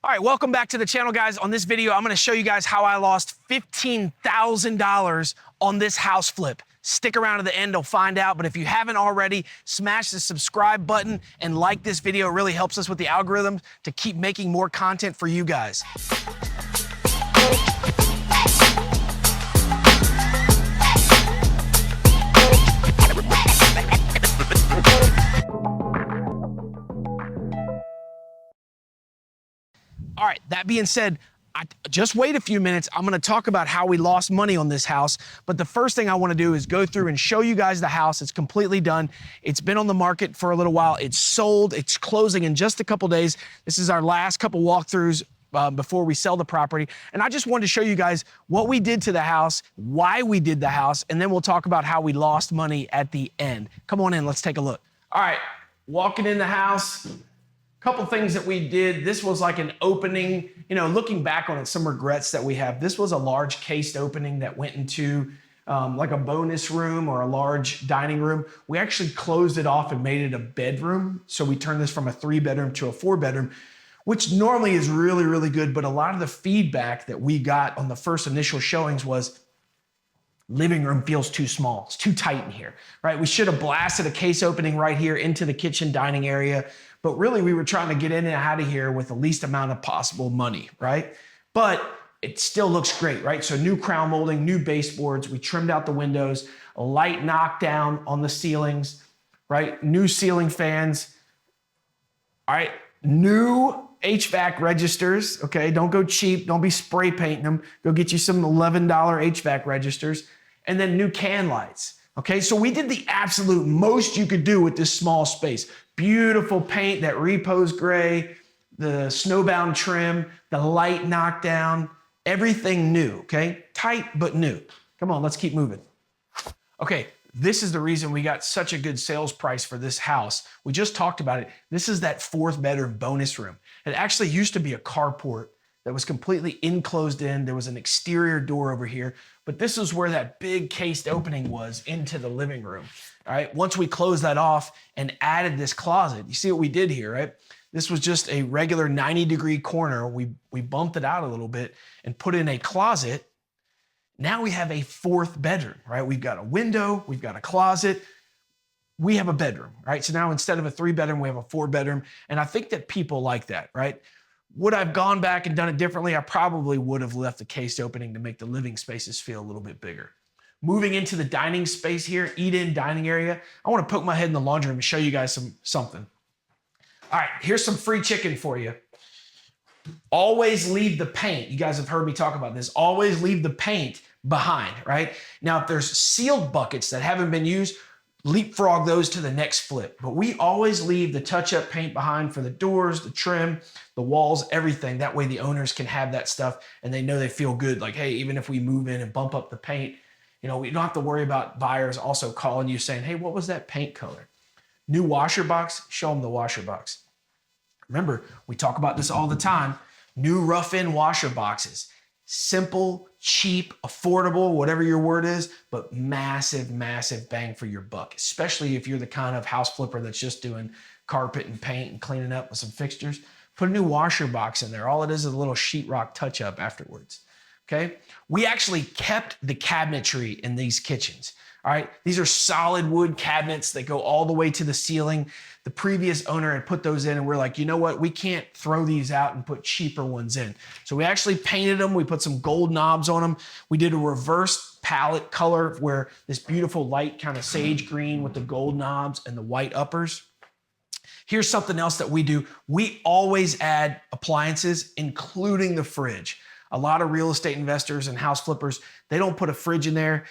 All right, welcome back to the channel, guys. On this video, I'm gonna show you guys how I lost $15,000 on this house flip. Stick around to the end, to find out. But if you haven't already, smash the subscribe button and like this video. It really helps us with the algorithm to keep making more content for you guys. All right, that being said, just wait a few minutes. I'm gonna talk about how we lost money on this house. But the first thing I wanna do is go through and show you guys the house. It's completely done. It's been on the market for a little while. It's sold, it's closing in just a couple days. This is our last couple walkthroughs before we sell the property. And I just wanted to show you guys what we did to the house, why we did the house, and then we'll talk about how we lost money at the end. Come on in, let's take a look. All right, walking in the house. Couple things that we did. This was like an opening, looking back on it, some regrets that we have. This was a large cased opening that went into like a bonus room or a large dining room. We actually closed it off and made it a bedroom. So we turned this from a 3-bedroom to a 4-bedroom, which normally is really, really good. But a lot of the feedback that we got on the first initial showings was, living room feels too small. It's too tight in here, right? We should have blasted a case opening right here into the kitchen dining area. But really, we were trying to get in and out of here with the least amount of possible money, right? But it still looks great, right? So new crown molding, new baseboards. We trimmed out the windows, a light knockdown on the ceilings, right? New ceiling fans. All right, new HVAC registers, okay? Don't go cheap. Don't be spray painting them. Go get you some $11 HVAC registers. And then new can lights, okay? So we did the absolute most you could do with this small space. Beautiful paint, that repose gray, the snowbound trim, the light knockdown, everything new, okay? Tight, but new. Come on, let's keep moving. Okay, this is the reason we got such a good sales price for this house. We just talked about it. This is that 4th-bedroom bonus room. It actually used to be a carport that was completely enclosed in. There was an exterior door over here, but this is where that big cased opening was into the living room. All right, once we closed that off and added this closet, you see what we did here, right? This was just a regular 90-degree corner. We bumped it out a little bit and put in a closet. Now we have a 4th bedroom, right? We've got a window, we've got a closet, we have a bedroom, right? So now instead of a 3-bedroom, we have a 4-bedroom. And I think that people like that, right? Would I have gone back and done it differently? I probably would have left the case opening to make the living spaces feel a little bit bigger. Moving into the dining space here, eat-in dining area. I want to poke my head in the laundry room and show you guys something. All right, here's some free chicken for you. Always leave the paint. You guys have heard me talk about this. Always leave the paint behind, right? Now, if there's sealed buckets that haven't been used, leapfrog those to the next flip. But we always leave the touch-up paint behind for the doors, the trim, the walls, everything. That way the owners can have that stuff and they know they feel good. Like, hey, even if we move in and bump up the paint, we don't have to worry about buyers also calling you saying, hey, what was that paint color? New washer box, show them the washer box. Remember, we talk about this all the time. New rough-in washer boxes. Simple, cheap, affordable, whatever your word is, but massive, massive bang for your buck, especially if you're the kind of house flipper that's just doing carpet and paint and cleaning up with some fixtures. Put a new washer box in there. All it is a little sheetrock touch-up afterwards. Okay, we actually kept the cabinetry in these kitchens. All right, these are solid wood cabinets that go all the way to the ceiling. The previous owner had put those in and we're like, you know what? We can't throw these out and put cheaper ones in. So we actually painted them. We put some gold knobs on them. We did a reverse palette color where this beautiful light kind of sage green with the gold knobs and the white uppers. Here's something else that we do. We always add appliances, including the fridge. A lot of real estate investors and house flippers, they don't put a fridge in there.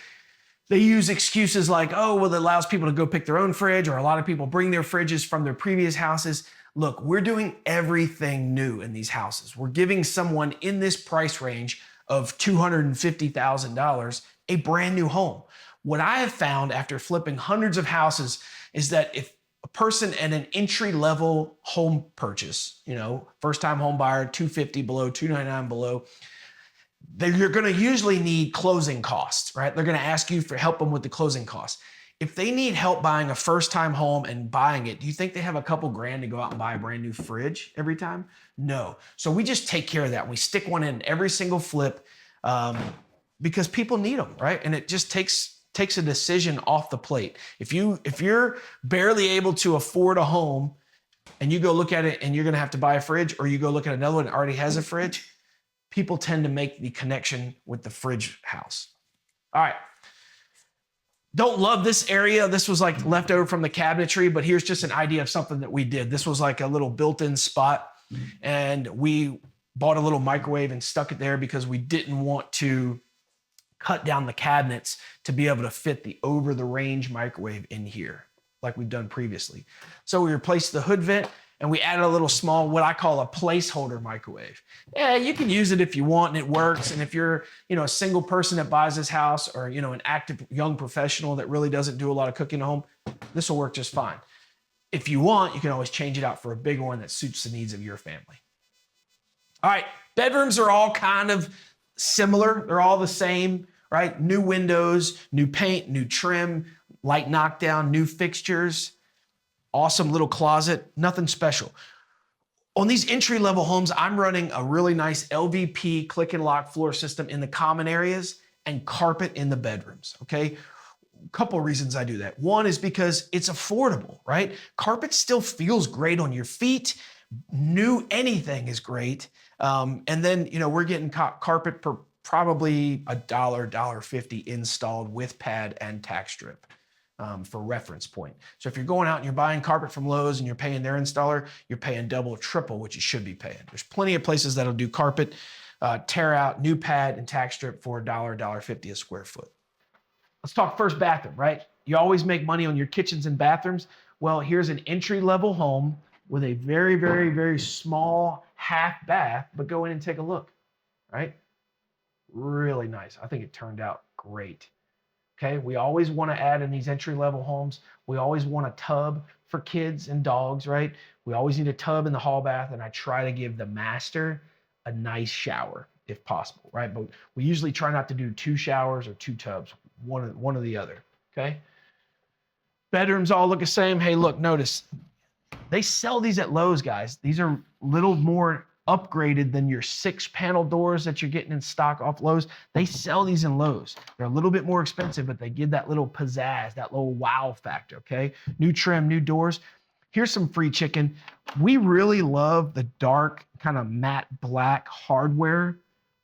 They use excuses like, oh, well, it allows people to go pick their own fridge, or a lot of people bring their fridges from their previous houses. Look, we're doing everything new in these houses. We're giving someone in this price range of $250,000 a brand new home. What I have found after flipping hundreds of houses is that if a person at an entry-level home purchase, first-time home buyer, 250 below, 299 below, you're going to usually need closing costs, right? They're going to ask you for help them with the closing costs. If they need help buying a first-time home and buying it, do you think they have a couple grand to go out and buy a brand new fridge every time? No. So we just take care of that. We stick one in every single flip because people need them, right? And it just takes a decision off the plate. If you're barely able to afford a home and you go look at it and you're going to have to buy a fridge, or you go look at another one that already has a fridge, people tend to make the connection with the fridge house. All right. Don't love this area. This was like left over from the cabinetry, but here's just an idea of something that we did. This was like a little built-in spot, and we bought a little microwave and stuck it there because we didn't want to cut down the cabinets to be able to fit the over-the-range microwave in here like we've done previously. So we replaced the hood vent and we added a little small, what I call a placeholder microwave. Yeah, you can use it if you want and it works. And if you're, a single person that buys this house, or, an active young professional that really doesn't do a lot of cooking at home, this will work just fine. If you want, you can always change it out for a bigger one that suits the needs of your family. All right, bedrooms are all kind of similar. They're all the same, right? New windows, new paint, new trim, light knockdown, new fixtures. Awesome little closet, nothing special. On these entry-level homes, I'm running a really nice LVP click and lock floor system in the common areas and carpet in the bedrooms, okay? A couple of reasons I do that. One is because it's affordable, right? Carpet still feels great on your feet. New anything is great. And then, we're getting carpet for probably $1, $1.50 installed with pad and tack strip. For reference point. So if you're going out and you're buying carpet from Lowe's and you're paying their installer, you're paying double or triple what you should be paying. There's plenty of places that'll do carpet, tear out, new pad, and tack strip for $1, $1.50 a square foot. Let's talk first bathroom, right? You always make money on your kitchens and bathrooms. Well, here's an entry-level home with a very, very, very small half bath, but go in and take a look, right? Really nice. I think it turned out great. Okay, we always want to add in these entry-level homes. We always want a tub for kids and dogs, right? We always need a tub in the hall bath, and I try to give the master a nice shower if possible, right? But we usually try not to do 2 showers or 2 tubs, one or the other, okay? Bedrooms all look the same. Hey, look, notice they sell these at Lowe's, guys. These are a little more upgraded than your 6-panel doors that you're getting in stock off Lowe's. They sell these in Lowe's. They're a little bit more expensive, but they give that little pizzazz, that little wow factor, okay? New trim, new doors. Here's some free chicken. We really love the dark, kind of matte black hardware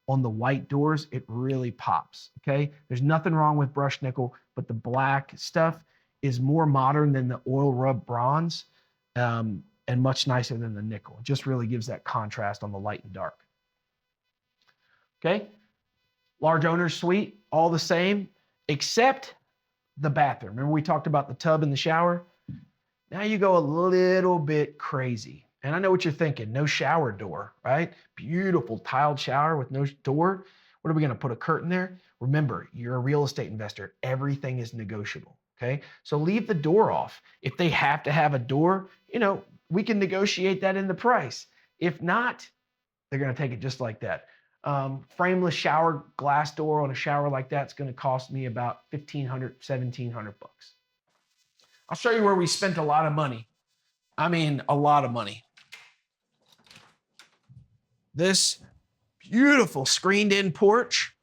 on the white doors. It really pops, okay? There's nothing wrong with brushed nickel, but the black stuff is more modern than the oil rub bronze. And much nicer than the nickel. It just really gives that contrast on the light and dark. Okay, large owner's suite, all the same, except the bathroom. Remember we talked about the tub and the shower? Now you go a little bit crazy. And I know what you're thinking, no shower door, right? Beautiful tiled shower with no door. What are we gonna put a curtain there? Remember, you're a real estate investor. Everything is negotiable, okay? So leave the door off. If they have to have a door, we can negotiate that in the price. If not, they're going to take it just like that. Frameless shower glass door on a shower like that's going to cost me about $1,500, $1,700 bucks. I'll show you where we spent a lot of money. I mean, a lot of money. This beautiful screened-in porch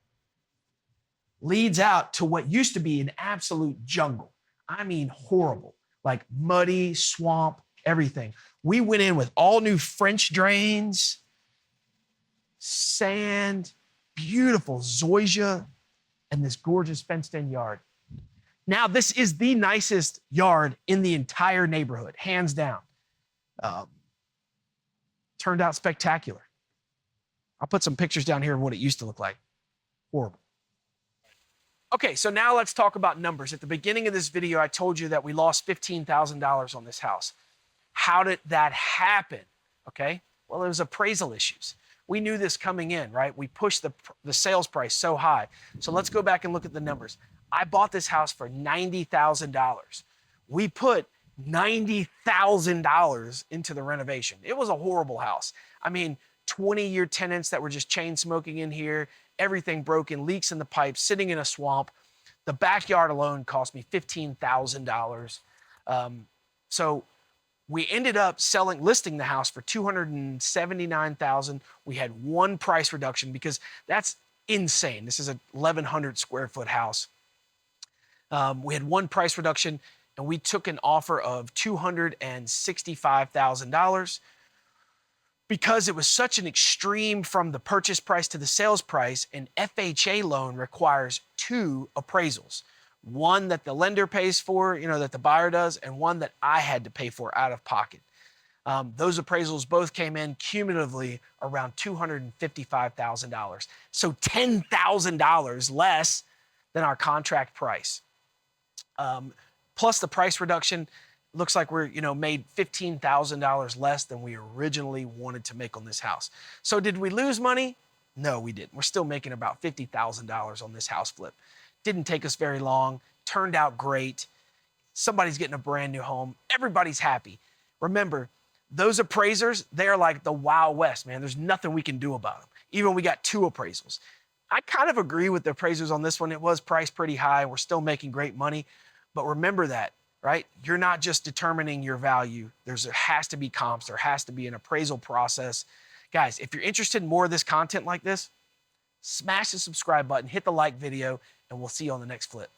leads out to what used to be an absolute jungle. I mean, horrible, like muddy, swamp, everything. We went in with all new French drains, sand, beautiful zoysia, and this gorgeous fenced-in yard. Now, this is the nicest yard in the entire neighborhood, hands down. Turned out spectacular. I'll put some pictures down here of what it used to look like. Horrible. Okay, so now let's talk about numbers. At the beginning of this video, I told you that we lost $15,000 on this house. How did that happen? Okay, well, it was appraisal issues. We knew this coming in, right? We pushed the sales price so high. So let's go back and look at the numbers. I bought this house for $90,000. We put $90,000 into the renovation. It was a horrible house. I mean, 20-year tenants that were just chain smoking in here, everything broken, leaks in the pipes, sitting in a swamp. The backyard alone cost me $15,000. So we ended up listing the house for $279,000. We had one price reduction because that's insane. This is a 1,100 square foot house. We had one price reduction, and we took an offer of $265,000 because it was such an extreme from the purchase price to the sales price. An FHA loan requires two appraisals. One that the lender pays for, that the buyer does, and one that I had to pay for out of pocket. Those appraisals both came in cumulatively around $255,000. So $10,000 less than our contract price. Plus the price reduction, looks like we're, made $15,000 less than we originally wanted to make on this house. So did we lose money? No, we didn't. We're still making about $50,000 on this house flip. Didn't take us very long, turned out great. Somebody's getting a brand new home. Everybody's happy. Remember, those appraisers, they're like the Wild West, man. There's nothing we can do about them. Even we got two appraisals. I kind of agree with the appraisers on this one. It was priced pretty high. We're still making great money. But remember that, right? You're not just determining your value. There has to be comps. There has to be an appraisal process. Guys, if you're interested in more of this content like this, smash the subscribe button, hit the like video, and we'll see you on the next flip.